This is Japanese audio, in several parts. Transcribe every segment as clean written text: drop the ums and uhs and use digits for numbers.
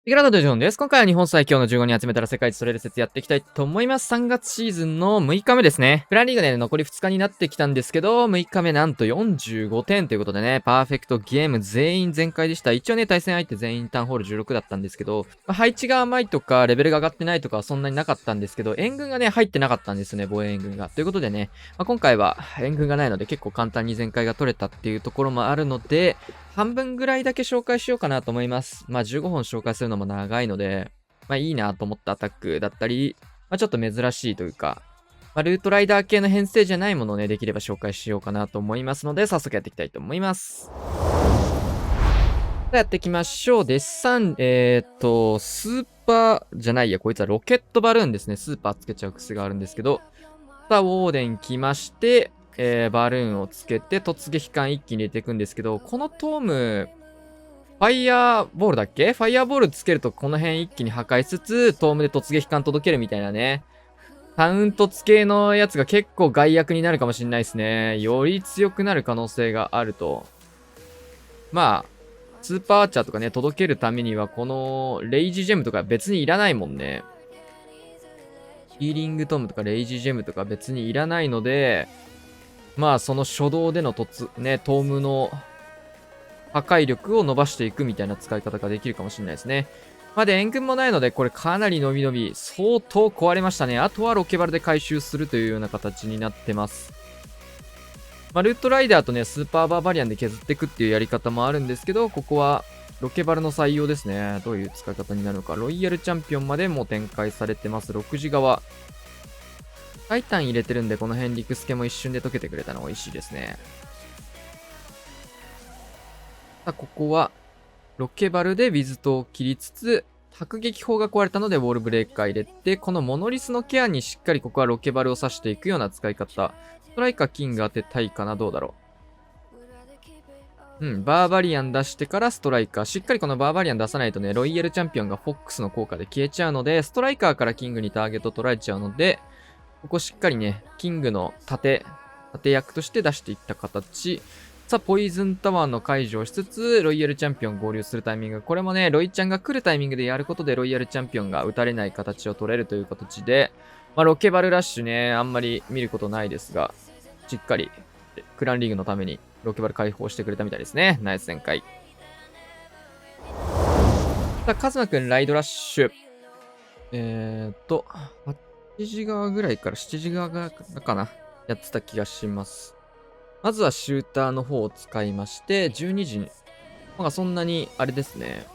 いくらだとジョンです。今回は日本最強の15人集めたら世界一取れる説やっていきたいと思います。3月シーズンの6日目ですね。プランリーグで、残り2日になってきたんですけど、6日目なんと45点ということでね、パーフェクトゲーム全員全開でした。一応ね、対戦相手全員タウンホール16だったんですけど、配置が甘いとか、レベルが上がってないとかはそんなになかったんですけど、援軍がね、入ってなかったんですよね、防衛援軍が。ということでね、今回は援軍がないので結構簡単に全開が取れたっていうところもあるので、半分ぐらいだけ紹介しようかなと思います。15本紹介するのも長いので、いいなと思ったアタックだったり、ちょっと珍しいというか、ルートライダー系の編成じゃないものをね、できれば紹介しようかなと思いますので、早速やっていきたいと思います。やっていきましょう。デッサン、スーパーじゃないや、こいつはロケットバルーンですね。スーパーつけちゃう癖があるんですけど、ウォーデン来まして、バルーンをつけて突撃艦一気に入れていくんですけど、このトーム、ファイヤーボールだっけ？ファイヤーボールつけるとこの辺一気に破壊しつつ、トームで突撃艦届けるみたいなね。カウント付けのやつが結構害悪になるかもしれないですね。より強くなる可能性があると。スーパーアーチャーとかね、届けるためには、このレイジジェムとか別にいらないもんね。ヒーリングトームとかレイジジェムとか別にいらないので、その初動でのトームの破壊力を伸ばしていくみたいな使い方ができるかもしれないですね。で、援軍もないので、これかなり伸び伸び、相当壊れましたね。あとはロケバルで回収するというような形になってます。ルートライダーとね、スーパーバーバリアンで削っていくっていうやり方もあるんですけど、ここはロケバルの採用ですね。どういう使い方になるのか。ロイヤルチャンピオンまでも展開されてます。6時側。タイタン入れてるんで、この辺リクスケも一瞬で溶けてくれたの美味しいですね。ここは、ロケバルでウィズトを切りつつ、迫撃砲が壊れたのでウォールブレーカー入れて、このモノリスのケアにしっかりここはロケバルを刺していくような使い方。ストライカーキング当てたいかな、どうだろう。バーバリアン出してからストライカー。しっかりこのバーバリアン出さないとね、ロイヤルチャンピオンがフォックスの効果で消えちゃうので、ストライカーからキングにターゲット取られちゃうので、ここしっかりね、キングの盾役として出していった形。ポイズンタワーの解除をしつつ、ロイヤルチャンピオン合流するタイミング。これもね、ロイちゃんが来るタイミングでやることで、ロイヤルチャンピオンが打たれない形を取れるという形で、ロケバルラッシュね、あんまり見ることないですが、しっかり、クランリーグのために、ロケバル解放してくれたみたいですね。ナイス展開。カズマくん、ライドラッシュ。8時側ぐらいから7時側かな。やってた気がします。まずはシューターの方を使いまして、12時に、そんなに、あれですね、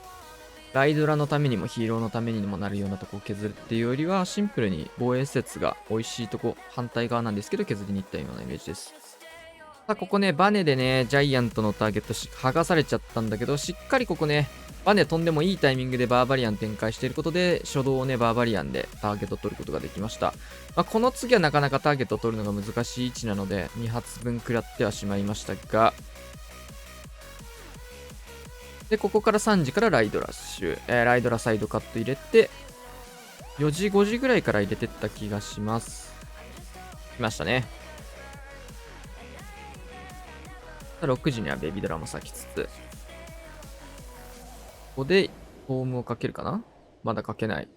ライドラのためにもヒーローのためにもなるようなとこを削るっていうよりは、シンプルに防衛施設が美味しいとこ、反対側なんですけど、削りに行ったようなイメージです。ここね、バネでね、ジャイアントのターゲット剥がされちゃったんだけど、しっかりここね、バネ飛んでもいいタイミングでバーバリアン展開していることで、初動をね、バーバリアンでターゲット取ることができました。この次はなかなかターゲット取るのが難しい位置なので、2発分食らってはしまいましたが、で、ここから3時からライドラッシュ、ライドラサイドカット入れて、4時、5時ぐらいから入れてった気がします。来ましたね。6時にはベビードラも咲きつつ、ここでホームをかけるかな？まだかけない。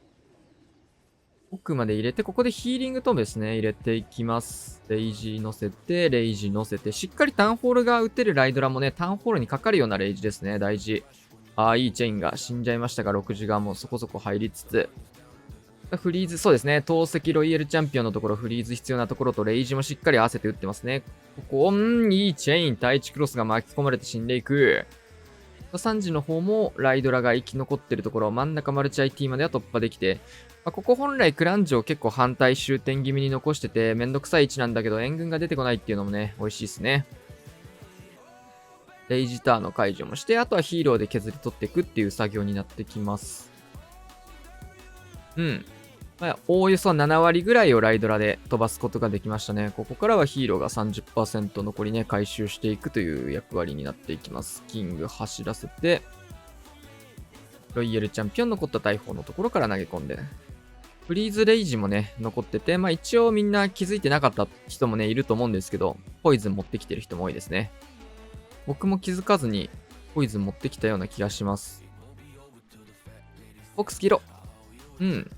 奥まで入れて、ここでヒーリングトームですね。入れていきます。レイジ乗せて、レイジ乗せて、しっかりタウンホールが打てるライドラもね、タウンホールにかかるようなレイジですね。大事。いいチェインが死んじゃいましたが、6時側もそこそこ入りつつ、フリーズ、そうですね。投石ロイヤルチャンピオンのところ、フリーズ必要なところと、レイジもしっかり合わせて打ってますね。ここ、いいチェイン。対地クロスが巻き込まれて死んでいく。3時の方も、ライドラが生き残ってるところ、真ん中マルチ IT までは突破できて、ここ本来クランジョを結構反対終点気味に残してて、めんどくさい位置なんだけど、援軍が出てこないっていうのもね、美味しいですね。レイジターの解除もして、あとはヒーローで削り取っていくっていう作業になってきます。おおよそ7割ぐらいをライドラで飛ばすことができましたね。ここからはヒーローが 30% 残りね、回収していくという役割になっていきます。キング走らせて、ロイヤルチャンピオン残った大砲のところから投げ込んで、フリーズレイジもね、残ってて、一応みんな気づいてなかった人もね、いると思うんですけど、ポイズン持ってきてる人も多いですね。僕も気づかずに、ポイズン持ってきたような気がします。フォックス黄色。うん。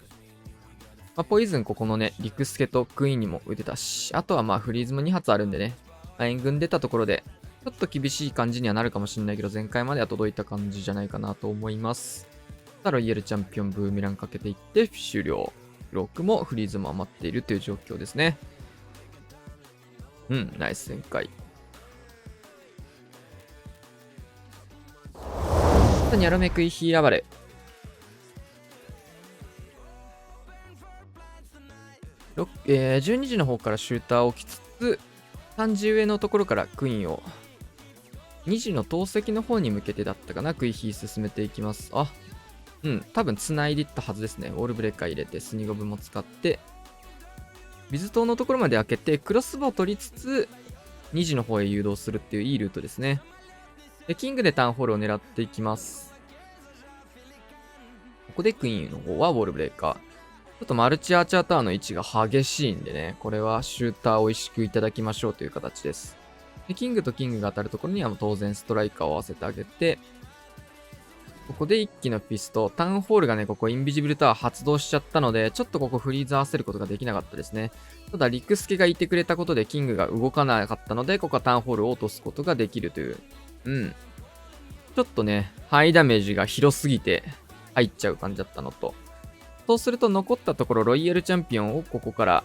まあ、ポイズンここのね、リクスケとクイーンにも打てたし、あとはまあフリーズも2発あるんでね、まあ、援軍出たところで、ちょっと厳しい感じにはなるかもしれないけど、前回までは届いた感じじゃないかなと思います。ロイヤルチャンピオンブーメランかけていって終了。ロックもフリーズも余っているという状況ですね。うん、ナイス旋回。ニャロメクイヒーラバレ。12時の方からシューターを置きつつ、3時上のところからクイーンを、2時の投石の方に向けてだったかな、クイヒー進めていきます。あ、うん、多分繋いでいったはずですね。ウォールブレーカー入れて、スニゴブも使って、水塔のところまで開けて、クロスボウを取りつつ、2時の方へ誘導するっていういいルートですね。で、キングでターンホールを狙っていきます。ここでクイーンの方はウォールブレーカー。ちょっとマルチアーチャータワーの位置が激しいんでね、これはシューターを美味しくいただきましょうという形です。で、キングとキングが当たるところには当然ストライカーを合わせてあげて、ここで一気のピスト、タウンホールがね、ここインビジブルタワー発動しちゃったので、ちょっとここフリーズ合わせることができなかったですね。ただ、リクスケがいてくれたことでキングが動かなかったので、ここはタウンホールを落とすことができるという。うん。ちょっとね、ハイダメージが広すぎて入っちゃう感じだったのと、そうすると残ったところ、ロイヤルチャンピオンをここから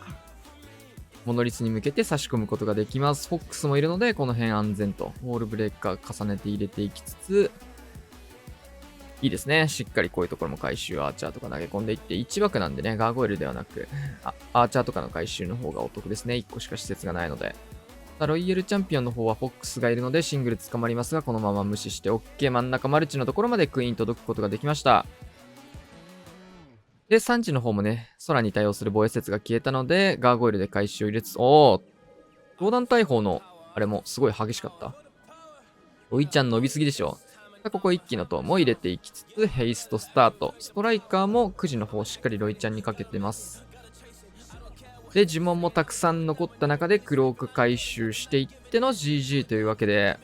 モノリスに向けて差し込むことができます。フォックスもいるので、この辺安全と。ウォールブレーカー重ねて入れていきつつ、いいですね。しっかりこういうところも回収、アーチャーとか投げ込んでいって、1枠なんでね、ガーゴイルではなく、アーチャーとかの回収の方がお得ですね。1個しか施設がないので。ロイヤルチャンピオンの方はフォックスがいるのでシングル捕まりますが、このまま無視して OK。真ん中マルチのところまでクイーン届くことができました。で、3時の方もね、空に対応する防衛施設が消えたので、ガーゴイルで回収を入れつつ、防弾大砲のあれもすごい激しかった。ロイちゃん伸びすぎでしょ。ここ一気の塔も入れていきつつ、ヘイストスタート。ストライカーも9時の方しっかりロイちゃんにかけてます。で、呪文もたくさん残った中でクローク回収していっての GG というわけで、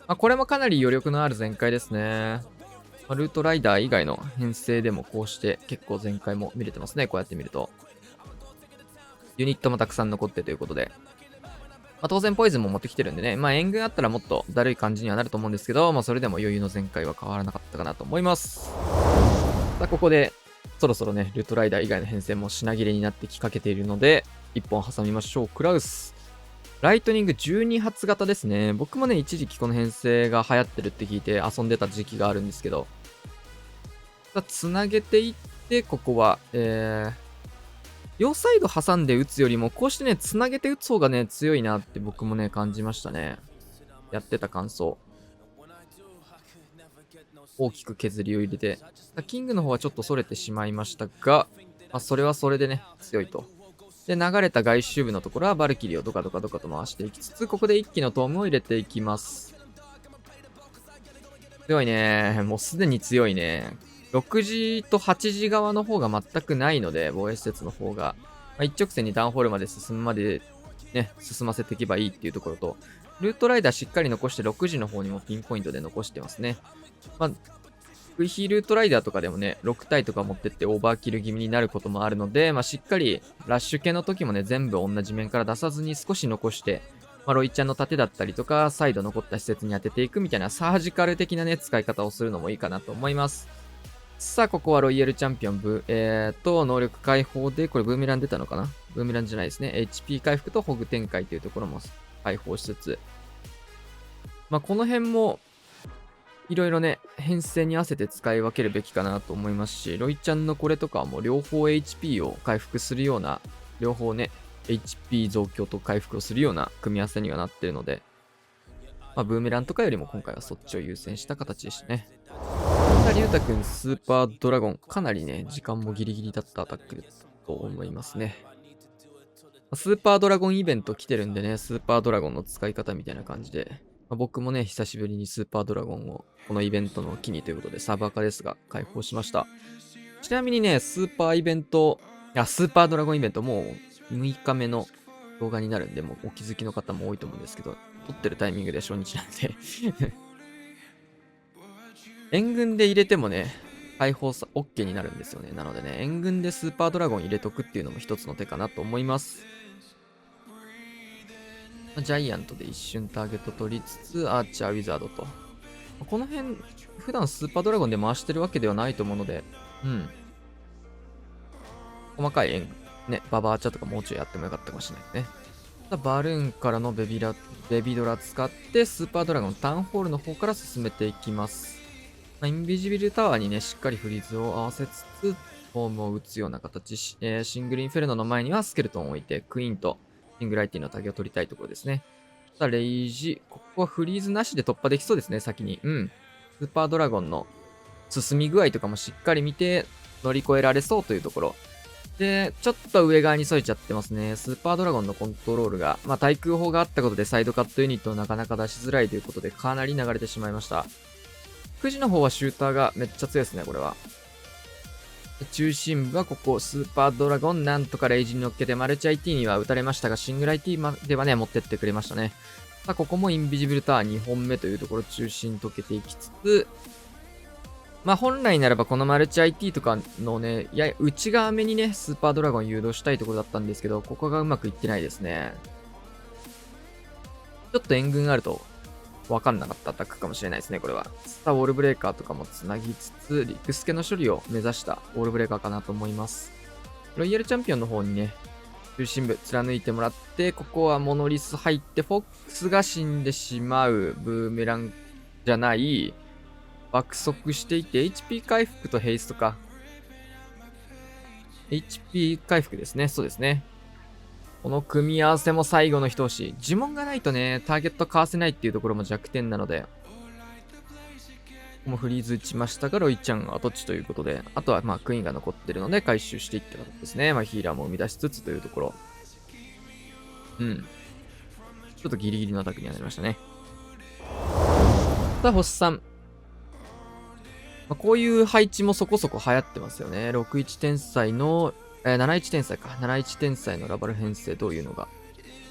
これもかなり余力のある全開ですね。ルートライダー以外の編成でもこうして結構全開も見れてますね。こうやって見ると。ユニットもたくさん残ってということで。当然ポイズンも持ってきてるんでね。援軍あったらもっとだるい感じにはなると思うんですけど、それでも余裕の全開は変わらなかったかなと思います。さあ、ここで、そろそろね、ルートライダー以外の編成も品切れになってきかけているので、1本挟みましょう。クラウス。ライトニング12発型ですね。僕もね、一時期この編成が流行ってるって聞いて遊んでた時期があるんですけど、つなげていって、ここは、両サイド挟んで打つよりも、こうしてね、つなげて打つ方がね、強いなって僕もね、感じましたね。やってた感想。大きく削りを入れて。キングの方はちょっと逸れてしまいましたが、それはそれでね、強いと。で、流れた外周部のところはバルキリーをドカドカドカと回していきつつ、ここで一気のトームを入れていきます。強いね。もうすでに強いね。6時と8時側の方が全くないので、防衛施設の方が。一直線にダウンホールまで進むまで、ね、進ませていけばいいっていうところと、ルートライダーしっかり残して6時の方にもピンポイントで残してますね。クイヒールートライダーとかでもね、6体とか持ってってオーバーキル気味になることもあるので、しっかりラッシュ系の時もね、全部同じ面から出さずに少し残して、ロイちゃんの盾だったりとか、再度残った施設に当てていくみたいなサージカル的なね、使い方をするのもいいかなと思います。さあ、ここはロイヤルチャンピオン能力解放で、これブーメラン出たのかな？ブーメランじゃないですね。HP 回復とホグ展開というところも解放しつつ。この辺も、いろいろね、編成に合わせて使い分けるべきかなと思いますし、ロイちゃんのこれとかはもう両方 HP を回復するような、両方ね、HP 増強と回復をするような組み合わせにはなってるので、ブーメランとかよりも今回はそっちを優先した形でしたね。さあ、りゅうたくん、スーパードラゴン。かなりね、時間もギリギリだったアタックだと思いますね。スーパードラゴンイベント来てるんでね、スーパードラゴンの使い方みたいな感じで、僕もね、久しぶりにスーパードラゴンをこのイベントの機にということでサーバー化ですが開放しました。ちなみにね、スーパードラゴンイベントもう6日目の動画になるんで、もうお気づきの方も多いと思うんですけど、撮ってるタイミングで初日なんで援軍で入れてもね、解放さ OK になるんですよね。なのでね、援軍でスーパードラゴン入れとくっていうのも一つの手かなと思います。ジャイアントで一瞬ターゲット取りつつ、アーチャー、ウィザードと。この辺、普段スーパードラゴンで回してるわけではないと思うので、うん。細かい援軍、ね、ババアチャとかもうちょいやってもよかったかもしれないね。バルーンからのベビドラ使って、スーパードラゴンタウンホールの方から進めていきます。インビジビルタワーにね、しっかりフリーズを合わせつつ、フォームを打つような形、シングルインフェルノの前にはスケルトンを置いて、クイーンとシングルアイティのタゲを取りたいところですね。さあ、レイジ、ここはフリーズなしで突破できそうですね、先に。うん。スーパードラゴンの進み具合とかもしっかり見て乗り越えられそうというところ。で、ちょっと上側に添えちゃってますね。スーパードラゴンのコントロールが、対空砲があったことでサイドカットユニットをなかなか出しづらいということでかなり流れてしまいました。9時の方はシューターがめっちゃ強いですね、これは。中心部はここ、スーパードラゴン、なんとかレイジに乗っけてマルチ IT には撃たれましたが、シングル IT まではね、持ってってくれましたね。さあ、ここもインビジブルタワー2本目というところ、中心溶けていきつつ、本来ならばこのマルチ IT とかのね、内側目にね、スーパードラゴン誘導したいところだったんですけど、ここがうまくいってないですね。ちょっと援軍があると分かんなかったアタックかもしれないですね、これは。さあ、ウォールブレーカーとかもつなぎつつ、リクスケの処理を目指したウォールブレーカーかなと思います。ロイヤルチャンピオンの方にね、中心部貫いてもらって、ここはモノリス入って、フォックスが死んでしまう、ブーメランじゃない、爆速していて、HP 回復とヘイストか。HP 回復ですね、そうですね。この組み合わせも最後の一押し。呪文がないとね、ターゲットかわせないっていうところも弱点なので、ここもフリーズ打ちましたが、ロイちゃん跡地ということで、あとはクイーンが残ってるので回収していって形ですね。ヒーラーも生み出しつつというところ。うん。ちょっとギリギリのアタックにはなりましたね。さあ、星さん。こういう配置もそこそこ流行ってますよね。61天才の、71天才か。71天才のラバル編成どういうのが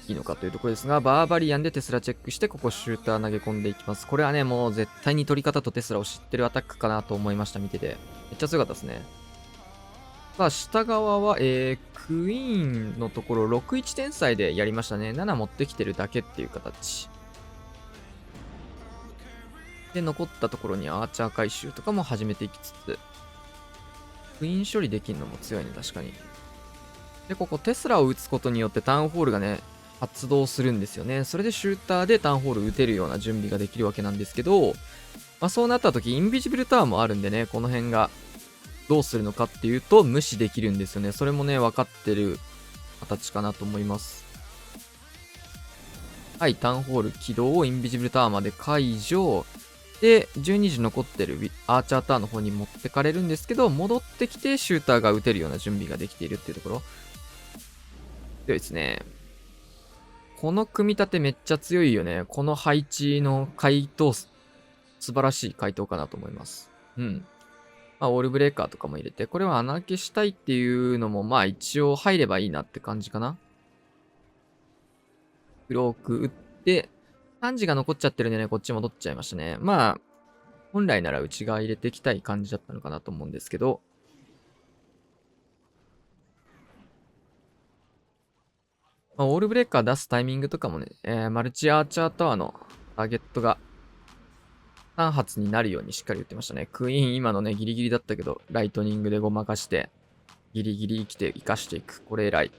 いいのかというところですが、バーバリアンでテスラチェックして、ここシューター投げ込んでいきます。これはね、もう絶対に取り方とテスラを知ってるアタックかなと思いました、見てて。めっちゃ強かったですね。さあ、下側は、クイーンのところ、61天才でやりましたね。7持ってきてるだけっていう形。で、残ったところにアーチャー回収とかも始めていきつつ、クイーン処理できるのも強いね、確かに。で、ここテスラを打つことによってタウンホールがね、発動するんですよね。それでシューターでタウンホール打てるような準備ができるわけなんですけど、そうなった時、インビジブルタワーもあるんでね、この辺がどうするのかっていうと、無視できるんですよね。それもね、分かってる形かなと思います。はい、タウンホール起動をインビジブルタワーまで解除。で、12時残ってるアーチャータワーの方に持ってかれるんですけど、戻ってきてシューターが撃てるような準備ができているっていうところ。強いですね。この組み立てめっちゃ強いよね。この配置の回答、素晴らしい回答かなと思います。うん。オールブレーカーとかも入れて、これは穴開けしたいっていうのも、一応入ればいいなって感じかな。ブローク打って、3時が残っちゃってるんでね、こっち戻っちゃいましたね。本来なら内側入れていきたい感じだったのかなと思うんですけど、オールブレーカー出すタイミングとかもね、マルチアーチャータワーのターゲットが3発になるようにしっかり打ってましたね。クイーン今のね、ギリギリだったけど、ライトニングでごまかして、ギリギリ生かしていく。これ偉い。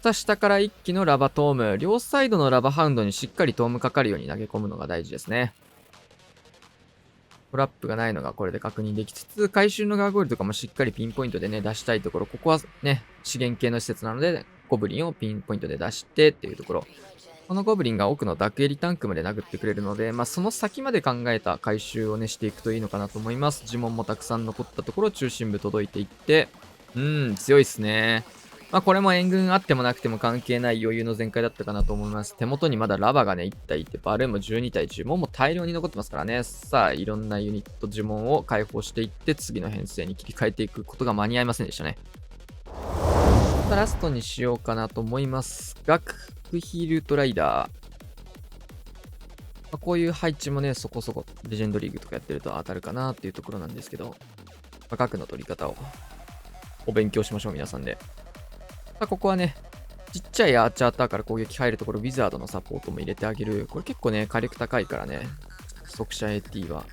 さあ、下から一気のラバトーム。両サイドのラバハウンドにしっかりトームかかるように投げ込むのが大事ですね。トラップがないのがこれで確認できつつ、回収のガーゴイルとかもしっかりピンポイントでね、出したいところ。ここはね、資源系の施設なので、ゴブリンをピンポイントで出してっていうところ。このゴブリンが奥のダクエリタンクまで殴ってくれるので、その先まで考えた回収をね、していくといいのかなと思います。呪文もたくさん残ったところ、中心部届いていって、強いっすね。これも援軍あってもなくても関係ない余裕の全開だったかなと思います。手元にまだラバがね、1体いて、バルーンも12体、呪文も大量に残ってますからね。さあ、いろんなユニット呪文を解放していって、次の編成に切り替えていくことが間に合いませんでしたね。ラストにしようかなと思いますが、クックヒールトライダー。こういう配置もね、そこそこレジェンドリーグとかやってると当たるかなっていうところなんですけど、角の取り方をお勉強しましょう、皆さんで。さあ、ここはね、ちっちゃいアーチャーターから攻撃入るところ、ウィザードのサポートも入れてあげる。これ結構ね、火力高いからね、速射 AT は。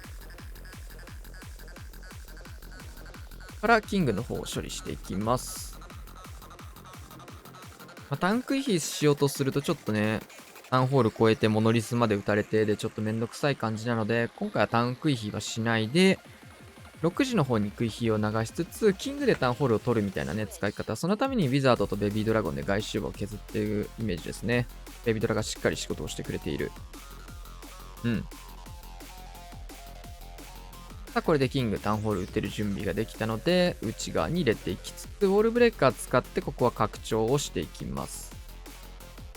からキングの方を処理していきます。タンク維持しようとするとちょっとね、タウンホール超えてモノリスまで撃たれてでちょっとめんどくさい感じなので、今回はタンク維持はしないで、6時の方に食い火を流しつつ、キングでタウンホールを取るみたいなね、使い方。そのためにウィザードとベビードラゴンで外周部を削っているイメージですね。ベビードラがしっかり仕事をしてくれている。うん。さあ、これでキング、タウンホール打てる準備ができたので、内側に入れていきつつ、ウォールブレーカー使ってここは拡張をしていきます。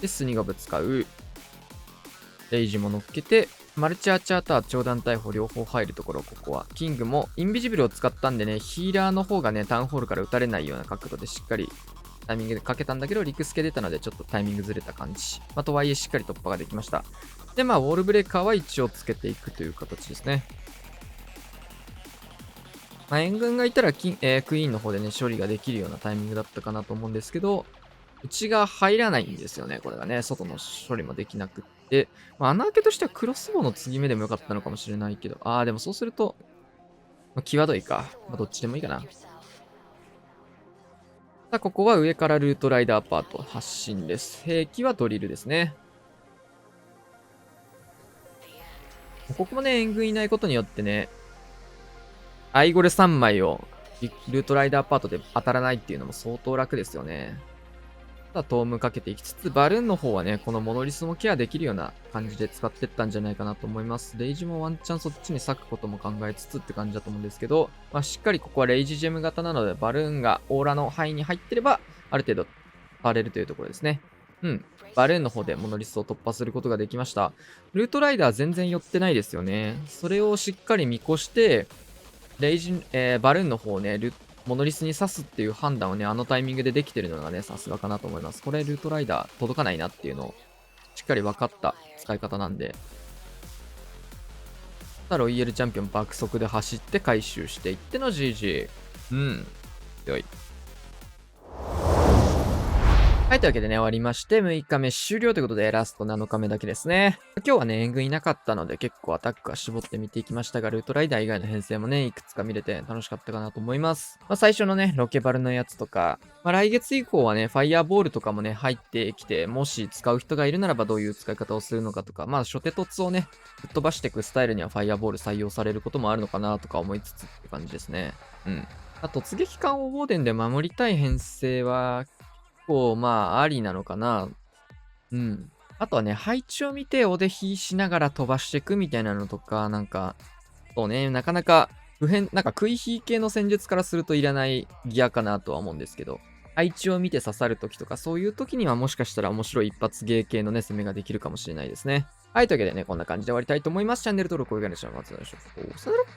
で、スニゴブ使う。レイジも乗っけて、マルチアーチャーター、長弾大砲両方入るところ、ここは。キングもインビジブルを使ったんでね、ヒーラーの方がね、タウンホールから撃たれないような角度でしっかりタイミングでかけたんだけど、リクスケ出たのでちょっとタイミングずれた感じ。とはいえしっかり突破ができました。で、ウォールブレーカーは一応つけていくという形ですね。援軍がいたらクイーンの方でね、処理ができるようなタイミングだったかなと思うんですけど、内が入らないんですよね、これがね。外の処理もできなくって。穴開けとしてはクロスボウの継ぎ目でもよかったのかもしれないけど、でもそうすると、際どいか。どっちでもいいかな。さあ、ここは上からルートライダーパート発進です。兵器はドリルですね。ここもね、援軍いないことによってね、アイゴレ3枚をルートライダーパートで当たらないっていうのも相当楽ですよね。トームかけていきつつ、バルーンの方はね、このモノリスもケアできるような感じで使ってったんじゃないかなと思います。レイジもワンチャンそっちに割くことも考えつつって感じだと思うんですけど、しっかりここはレイジジェム型なので、バルーンがオーラの範囲に入ってれば、ある程度触れるというところですね。うん。バルーンの方でモノリスを突破することができました。ルートライダー全然寄ってないですよね。それをしっかり見越して、バルーンの方をね、モノリスに刺すっていう判断をね、あのタイミングでできてるのがね、さすがかなと思います。これ、ルートライダー届かないなっていうのを、しっかり分かった使い方なんで。ロイヤルチャンピオン爆速で走って回収していっての GG。うん。強い。はい、というわけでね、終わりまして、6日目終了ということで、ラスト7日目だけですね。今日はね、援軍いなかったので、結構アタックは絞って見ていきましたが、ルートライダー以外の編成もね、いくつか見れて楽しかったかなと思います。最初のね、ロケバルのやつとか、来月以降はね、ファイヤーボールとかもね、入ってきて、もし使う人がいるならばどういう使い方をするのかとか、初手突をね、ぶっ飛ばしていくスタイルにはファイヤーボール採用されることもあるのかなとか思いつつって感じですね。うん。突撃艦をウォーデンで守りたい編成は、ありなのかな。うん。あとはね、配置を見てお出引しながら飛ばしていくみたいなのとか、そうね、なかなか食い火系の戦術からするといらないギアかなとは思うんですけど、配置を見て刺さるときとか、そういうときにはもしかしたら面白い一発芸系のね、攻めができるかもしれないですね。はい、というわけでね、こんな感じで終わりたいと思います。チャンネル登録お願いします。さよなら。